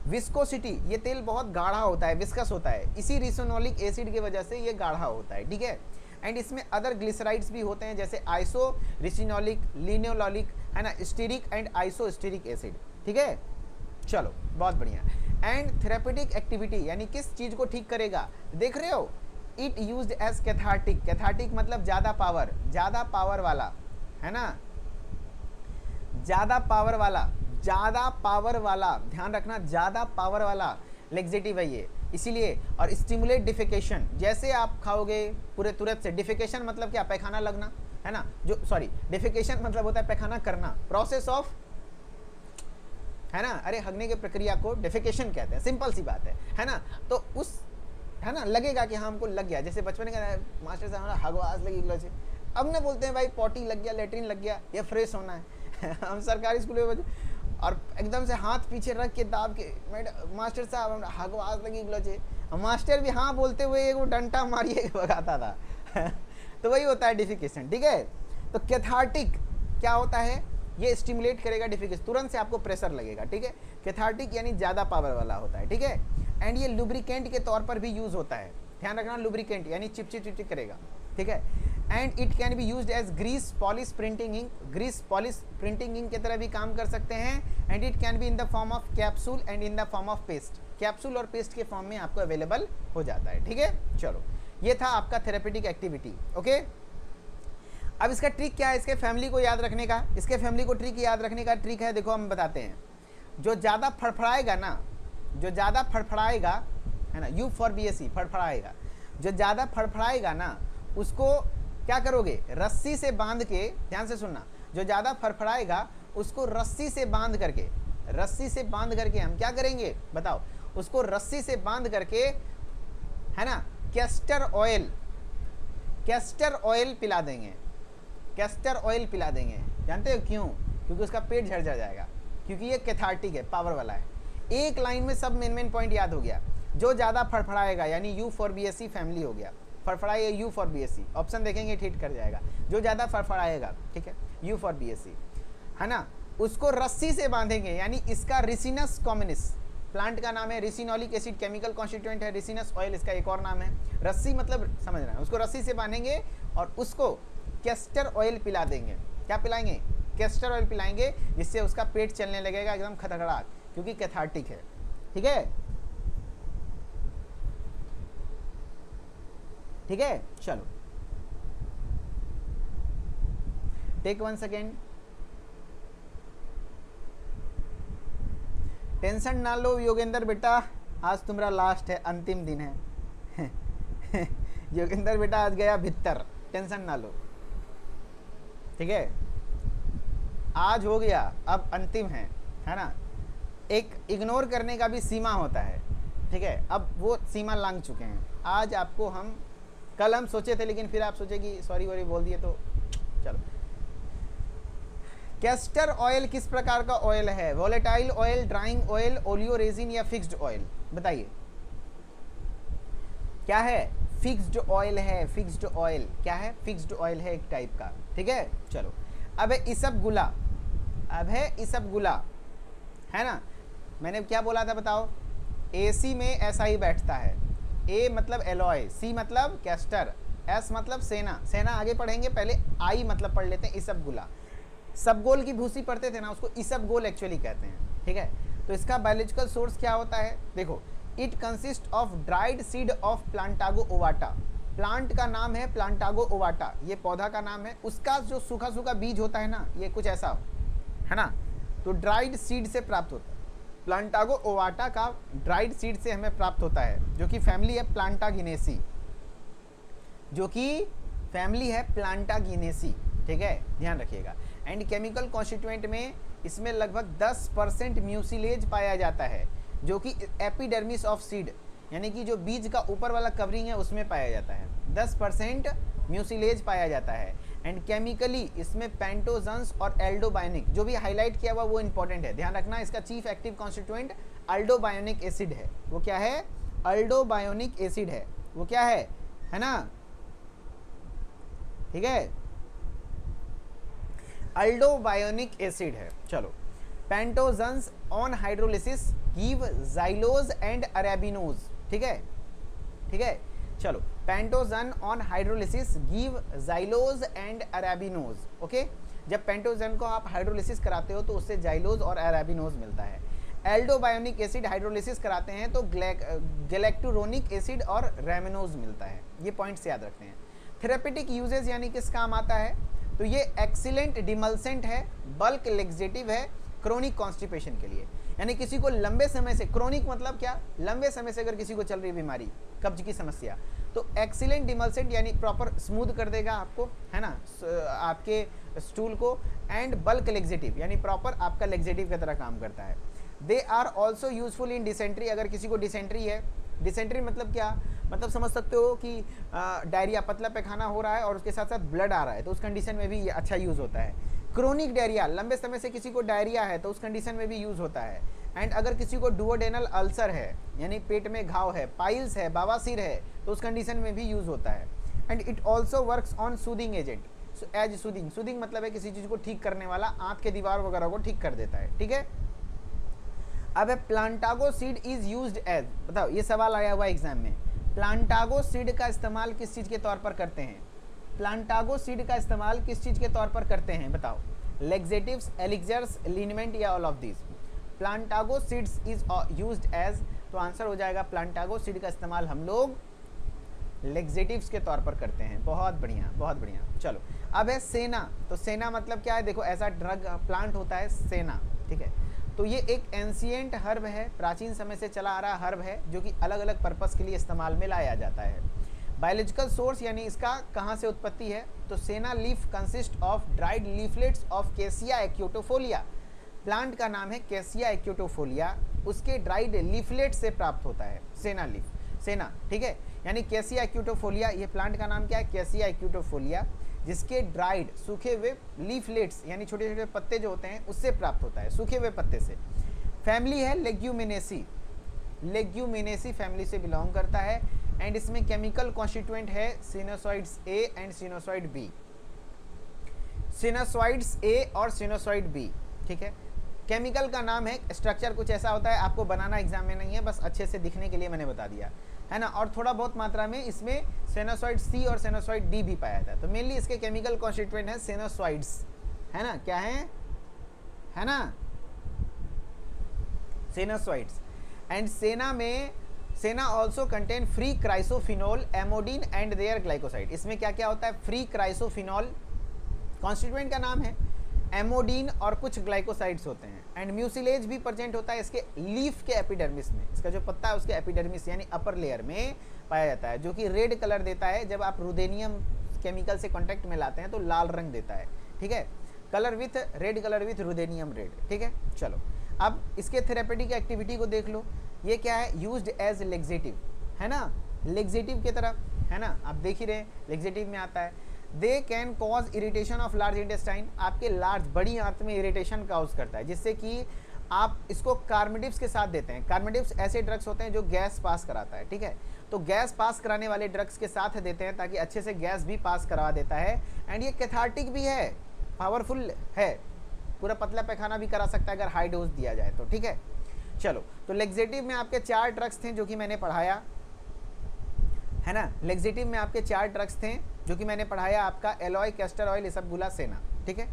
विस्कोसिटी, ये तेल बहुत गाढ़ा होता है, विस्कस होता है, इसी रिसिनोलिक एसिड की वजह से ये गाढ़ा होता है, ठीक है। एंड इसमें अदर ग्लिसराइड्स भी होते हैं, जैसे आइसो रिसिनोलिक, लिनोलिक, है ना, स्टीरिक एंड आइसोस्टीरिक एसिड, ठीक है। चलो बहुत बढ़िया। एंड थेरेपेटिक एक्टिविटी, यानी किस चीज को ठीक करेगा, देख रहे हो, it used as cathartic. Cathartic मतलब ज्यादा पावर वाला, है ना, ज्यादा पावर वाला, ध्यान रखना, ज्यादा पावर वाला लेक्सेटिव है ये, इसीलिए। और स्टिमुलेट डिफिकेशन, जैसे आप खाओगे पूरे तुरंत से, डिफिकेशन मतलब क्या, पैखाना लगना, है ना, जो सॉरी डिफिकेशन मतलब होता है पैखाना करना, प्रोसेस ऑफ, है ना, अरे हगने की प्रक्रिया को डिफिकेशन कहते हैं, सिंपल सी बात है ना। तो उस, है ना, लगेगा कि हाँ हमको लग गया, जैसे बचपन में कहता है मास्टर साहब हगवास लगी गिलोचे, अब ना बोलते हैं भाई पॉटी लग गया, लेटरिन लग गया, ये फ्रेश होना है। हम सरकारी स्कूल में और एकदम से हाथ पीछे रख के दाब के, मैडम मास्टर साहब हगवास लगी गिलोचे, मास्टर भी हाँ बोलते हुए एक वो डंटा मारिए भगाता था। तो वही होता है डिफिकेशन, ठीक है। तो कैथार्टिक क्या होता है, ये स्टिमुलेट करेगा डिफिकेशन, तुरंत से आपको प्रेशर लगेगा, ठीक है। कैथार्टिक यानी ज़्यादा पावर वाला होता है, ठीक है। एंड ये लुब्रिकेंट के तौर पर भी यूज़ होता है, ध्यान रखना, लुब्रिकेंट यानी चिपचिप करेगा, ठीक है। And it can be used as grease polish printing ink, grease polish printing ink की तरह भी काम कर सकते हैं। And it can be in the form of capsule and in the form of paste, capsule और पेस्ट के form में आपको अवेलेबल हो जाता है, ठीक है। चलो ये था आपका थेरेपेटिक एक्टिविटी, ओके। अब इसका ट्रिक क्या है, इसके फैमिली को याद रखने का, इसके फैमिली को ट्रिक याद रखने का ट्रिक है, देखो हम बताते हैं। जो ज़्यादा फड़फड़ाएगा ना, जो ज़्यादा फड़फड़ाएगा, है ना, U4BAC, फड़फड़ाएगा, जो ज़्यादा फड़फड़ाएगा ना उसको क्या करोगे, रस्सी से बांध के, ध्यान से सुनना, जो ज़्यादा फड़फड़ाएगा उसको रस्सी से बांध करके, रस्सी से बांध करके हम क्या करेंगे बताओ, उसको रस्सी से बांध करके, है ना, कैस्टर ऑयल पिला देंगे, कैस्टर ऑयल पिला देंगे। जानते हो क्यों? क्योंकि उसका पेट झड़ जाएगा, क्योंकि ये कैथार्टिक है, पावर वाला है। एक लाइन में सब मेन पॉइंट याद हो गया। जो ज़्यादा फड़फड़ाएगा यानी U4BAC फैमिली हो गया, फड़फड़ाए U4BAC, ऑप्शन देखेंगे हिट कर जाएगा। जो ज़्यादा फड़फड़ाएगा, ठीक है, U4BAC, है ना, उसको रस्सी से बांधेंगे, यानी इसका रिसिनस कॉम्युनिस, प्लांट का नाम है, रिसिनोलिक एसिड केमिकल कॉन्स्टिट्यूएंट है, रिसिनस ऑयल इसका एक और नाम है। रस्सी मतलब समझ रहे हैं, उसको रस्सी से बांधेंगे और उसको कैस्टर ऑयल पिला देंगे। क्या पिलाएंगे? कैस्टर ऑयल पिलाएंगे, जिससे उसका पेट चलने लगेगा एकदम खटखड़ाहट, क्योंकि कैथार्टिक है, ठीक है, ठीक है। चलो टेक 1 सेकेंड, टेंशन ना लो योगेंद्र बेटा, आज तुम्हारा लास्ट है, अंतिम दिन है। योगेंद्र बेटा आज गया भीतर, टेंशन ना लो, ठीक है, आज हो गया, अब अंतिम है ना। एक इग्नोर करने का भी सीमा होता है, ठीक है, अब वो सीमा लांघ चुके हैं। आज आपको हम, कल हम सोचे थे लेकिन फिर आप सोचे कि सॉरी वॉरी बोल दिए, तो चलो। कैस्टर ऑयल किस प्रकार का ऑयल है? Volatile oil, drawing oil, oleo resin या फिक्स्ड ऑयल? बताइए क्या है? फिक्स्ड ऑयल है, फिक्स्ड ऑयल क्या है? फिक्स्ड ऑयल है एक टाइप का, ठीक है। चलो अब है इसबगोला, अब है इसबगोला, है ना। मैंने क्या बोला था बताओ? एसी में ऐसा ही बैठता है, ए मतलब एलॉय, सी मतलब कैस्टर, एस मतलब सेना, सेना आगे पढ़ेंगे, पहले आई मतलब पढ़ लेते हैं इसबगोला। सबगोल की भूसी पढ़ते थे ना, उसको इसबगोल एक्चुअली कहते हैं, ठीक है। तो इसका बायोलॉजिकल सोर्स क्या होता है, देखो, it consist of dried seed of plantago ovata. Plant का नाम है प्लांटागो ओवाटा, ये पौधा का नाम है, उसका जो सूखा सूखा बीज होता है ना, ये कुछ ऐसा है ना, तो ड्राइड सीड से प्राप्त होता है। प्लांटागो ओवाटा का ड्राइड सीड से हमें प्राप्त होता है, जो कि फैमिली है प्लांटागिनेसी, जो कि फैमिली है प्लांटागिनेसी, ठीक है, ध्यान रखिएगा। एंड केमिकल कॉन्स्टिट्यूएंट में इसमें लगभग 10% म्यूसिलेज पाया जाता है, जो कि एपिडर्मिस ऑफ सीड, यानी कि जो बीज का ऊपर वाला कवरिंग है उसमें पाया जाता है, 10% म्यूसिलेज पाया जाता है। एंड केमिकली इसमें पेंटोजन्स और एल्डोबायोनिक, जो भी हाईलाइट किया हुआ वो इंपॉर्टेंट है, ध्यान रखना। इसका चीफ एक्टिव कॉन्स्टिट्यूएंट अल्डोबायोनिक एसिड है, वो क्या है, अल्डोबायोनिक एसिड है, वो क्या है ना, ठीक है, अल्डोबायोनिक एसिड है। चलो, pentosans on hydrolysis give xylose and arabinose, ठीक है, ठीक है। चलो, pentosan on hydrolysis give xylose and arabinose, okay. जब पेंटोजन को आप हाइड्रोलिसिस कराते हो तो उससे जाइलोज और अरेबिनोज मिलता है। एल्डोबायोनिक एसिड हाइड्रोलिसिस कराते हैं तो गैलेक्टोरोनिक एसिड और रेमिनोज मिलता है, ये पॉइंट्स याद रखते हैं। थेरेपेटिक यूजेज यानी किस काम आता है, तो ये एक्सीलेंट डिमल्सेंट है, बल्क लेक्सेटिव है क्रोनिक कॉन्स्टिपेशन के लिए, यानी किसी को लंबे समय से, क्रोनिक मतलब क्या, लंबे समय से अगर किसी को चल रही बीमारी, कब्ज की समस्या, तो एक्सीलेंट डिमल्सेंट यानी प्रॉपर स्मूथ कर देगा आपको, है ना, आपके स्टूल को। एंड बल्क लेक्सेटिव यानी प्रॉपर आपका लेक्सेटिव की तरह काम करता है। They are also useful in dysentery, अगर किसी को डिसेंट्री है, डिसेंट्री मतलब क्या, मतलब समझ सकते हो कि डायरिया, पतला पैखाना हो रहा है और उसके साथ साथ ब्लड आ रहा है, तो उस कंडीशन में भी ये अच्छा यूज़ होता है। क्रोनिक डायरिया, लंबे समय से किसी को डायरिया है तो उस कंडीशन में भी यूज़ होता है। एंड अगर किसी को डुओडेनल अल्सर है, यानी पेट में घाव है, पाइल्स है, बवासीर है, तो उस कंडीशन में भी यूज़ होता है। And it also works on soothing agent, as soothing, soothing मतलब है किसी चीज़ को ठीक करने वाला, आँख के दीवार वगैरह को ठीक कर देता है, ठीक है। अब है प्लांटागो सीड इज यूज्ड एज, बताओ, ये सवाल आया हुआ एग्जाम में, प्लांटागो सीड का इस्तेमाल किस चीज़ के तौर पर करते हैं, प्लांटागो सीड का इस्तेमाल किस चीज़ के तौर पर करते हैं, बताओ, लेक्सेटिव्स, एलिक्सर्स, लिनमेंट या all of this. Plantago seeds is used as, तो आंसर हो जाएगा प्लांटागो सीड का इस्तेमाल हम लोग लेक्सेटिव्स के तौर पर करते हैं। बहुत बढ़िया, बहुत बढ़िया। चलो, अब है सेना, तो सेना मतलब क्या है, देखो, ऐसा ड्रग प्लांट होता है सेना, ठीक है। तो ये एक एंशिएंट हर्ब है, प्राचीन समय से चला आ रहा हर्ब है, जो कि अलग अलग पर्पस के लिए इस्तेमाल में लाया जाता है। बायोलॉजिकल सोर्स यानी इसका कहाँ से उत्पत्ति है, तो senna leaf consist of dried leaflets of cassia acutifolia, plant का नाम है कैसिया एक्यूटोफोलिया, उसके ड्राइड लीफलेट से प्राप्त होता है सेना लीफ, सेना, ठीक है, यानी कैसिया एक्यूटोफोलिया, ये प्लांट का नाम क्या है, कैसिया एक्यूटोफोलिया, जिसके ड्राइड सूखे हुए लीफलेट्स यानी छोटे छोटे पत्ते जो होते हैं उससे प्राप्त होता है, सूखे हुए पत्ते से। फैमिली है लेग्यूमिनेसी, लेग्यूमिनेसी फैमिली से बिलोंग करता है। एंड इसमें केमिकल कॉन्स्टिट्यूएंट है सिनोसॉइड्स ए एंड सिनोसॉइड बी, सिनोसॉइड्स ए और सिनोसॉइड बी, ठीक है। केमिकल का नाम है, स्ट्रक्चर कुछ ऐसा होता है, आपको बनाना एग्जाम में नहीं है, बस अच्छे से दिखने के लिए मैंने बता दिया, है ना। और थोड़ा बहुत मात्रा में इसमें सिनोसॉइड सी और सिनोसॉइड डी भी पाया जाता है। तो मेनली इसके केमिकल कॉन्स्टिट्यूएंट है सिनोसॉइड्स, है ना, क्या है ना, सिनोसॉइड्स। एंड सेना में, senna also contain free chrysophanol, emodin and their glycoside. इसमें क्या क्या होता है, फ्री क्राइसोफिनोल कॉन्स्टिट्यूएंट का नाम है, एमोडीन और कुछ ग्लाइकोसाइड्स होते हैं। एंड म्यूसिलेज भी प्रेजेंट होता है इसके लीफ के एपिडर्मिस में, इसका जो पत्ता है उसके एपिडर्मिस यानी अपर लेयर में पाया जाता है, जो कि रेड कलर देता है, जब आप रुदेनियम केमिकल से कॉन्टेक्ट में लाते हैं तो लाल रंग देता है, ठीक है, colour with red colour with ruthenium red, ठीक है। चलो, अब इसके थेरेपेटिक एक्टिविटी को देख लो, ये क्या है, यूज्ड एज लेक्सेटिव, है ना, लेक्सेटिव की तरह, है ना, आप देख ही रहे लेक्सेटिव में आता है। They can cause irritation of large intestine, आपके लार्ज बड़ी आंत में इरिटेशन काउज करता है, जिससे कि आप इसको कार्मिडिप्स के साथ देते हैं। कार्मिडिप्स ऐसे ड्रग्स होते हैं जो गैस पास कराता है, ठीक है, तो गैस पास कराने वाले ड्रग्स के साथ देते हैं ताकि अच्छे से गैस भी पास करवा देता है। एंड ये कैथार्टिक भी है, पावरफुल है, पूरा पतला पैखाना भी करा सकता है अगर हाई डोज दिया जाए तो, ठीक है। चलो, तो लेक्सेटिव में आपके 4 ड्रग्स थे जो कि मैंने पढ़ाया, है ना। लेक्सिटिव में आपके 4 ड्रग्स थे जो कि मैंने पढ़ाया आपका, एलॉय, कैस्टर ऑयल, इसबगोला, सेना, ठीक है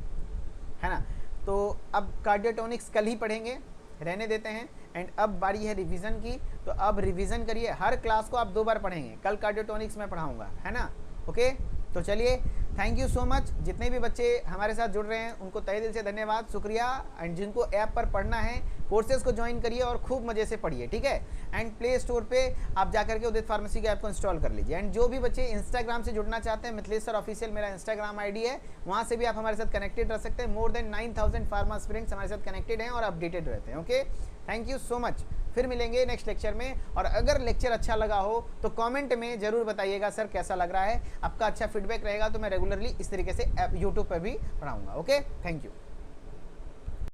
ना। तो अब कार्डियोटोनिक्स कल ही पढ़ेंगे, रहने देते हैं। एंड अब बारी है रिवीजन की, तो अब रिवीजन करिए। हर क्लास को आप 2 बार पढ़ेंगे, कल कार्डियोटोनिक्स में पढ़ाऊंगा, है ना। ओके, तो चलिए, थैंक यू सो मच। जितने भी बच्चे हमारे साथ जुड़ रहे हैं उनको तहे दिल से धन्यवाद, शुक्रिया। एंड जिनको ऐप पर पढ़ना है, कोर्सेज को ज्वाइन करिए और खूब मजे से पढ़िए, ठीक है। एंड प्ले स्टोर पे आप जाकर के उदित फार्मेसी के ऐप को इंस्टॉल कर लीजिए। एंड जो भी बच्चे इंस्टाग्राम से जुड़ना चाहते हैं, मिथिलेश सर ऑफिशियल मेरा इंस्टाग्राम आईडी है, वहाँ से भी आप हमारे साथ कनेक्टेड रह सकते हैं। मोर देन 9000 फार्मा एस्पिरेंट्स हमारे साथ कनेक्टेड हैं और अपडेटेड रहते हैं। Okay, thank you so much. फिर मिलेंगे नेक्स्ट लेक्चर में। और अगर लेक्चर अच्छा लगा हो तो कमेंट में जरूर बताइएगा सर कैसा लग रहा है। आपका अच्छा फीडबैक रहेगा तो मैं रेगुलरली इस तरीके से यूट्यूब पर भी पढ़ाऊंगा। Okay, thank you.